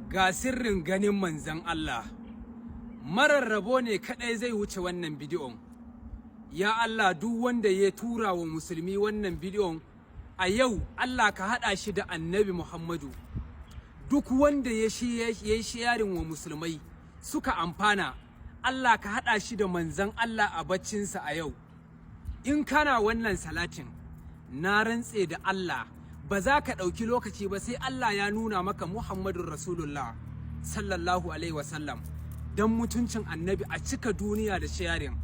ga sirrin ganin manzan Allah. Marar rabo ne kaɗai zai wuce wannan bidiyon. Ya Allah, duk wanda ya tura wa musulmi wannan bidiyon a yau, Allah ka haɗa shi da annabi Muhammadu. Duk wanda ya yi sharing wa musulmai suka amfana, Allah ka haɗa shi da manzan Allah a baccinsa a yau. In kana wannan salatin, na rantse da Allah, ba za ka ɗauki lokaci ba sai Allah ya nuna maka Muhammadun Rasulullah sallallahu alaihi wasallam, don mutuncin annabi a cika duniya da sharing,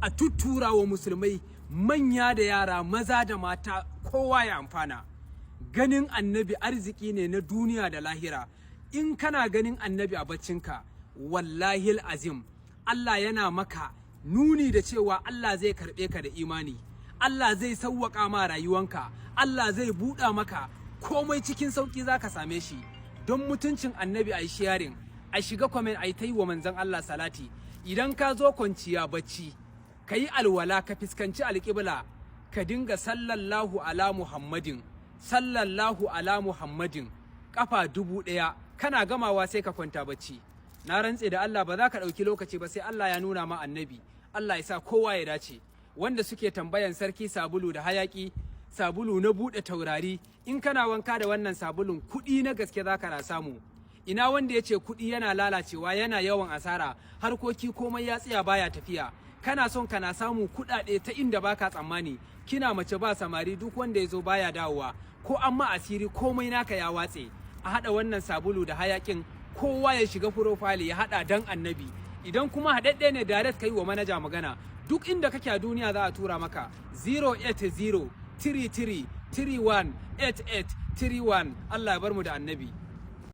a tuttura wa musulmai manya da yara, maza da mata, kowa ya amfana. Ganin annabi arziki ne na duniya da lahira. In kana ganin annabi a baccinka, wallahi azim, Allah yana maka nuni da cewa Allah zai karɓe ka da imani, Allah zai sauwaƙa ma rayuwanka, Allah zai buɗa maka komai cikin sauƙi za ka same shi. Don mutuncin annabi a yi sharing, a shiga comment a yi ta yi wa manzon Allah salati. Idan ka zo kwanciya bacci, ka yi alwala, ka fuskanci alƙibla, ka dinga sallallahu ala Muhammadin, sallallahu ala Muhammadin ƙafa 1000. Kana gamawa sai ka kwanta bacci. Na rantse da Allah, ba za ka ɗauki lokaci ba sai Allah ya nuna ma annabi. Allah ya sa kowa ya dace. Wanda suke tambayan sarki sabulu da hayaki, sabulu na buɗe taurari, in kana wanka da wannan sabulun kuɗi na gaske za ka na samu. Ina wanda ya ce kuɗi yana lalacewa, yana yawan asara, harkoki komai ya tsaya baya tafiya. Kana son kana samu kuɗaɗe ta inda baka tsammani. Kina mace ba samari, duk wanda ya zo baya dawowa, ko amma asiri komai naka ya watse. A haɗa wannan sabulu da hayakin, kowa ya shiga profile ya haɗa dan annabi. Idan kuma haɗaɗɗe ne, direct kai wa manaja magana, duk inda kake a duniya za a tura maka 080 33 31 88 31. Allah ya bar mu da annabi.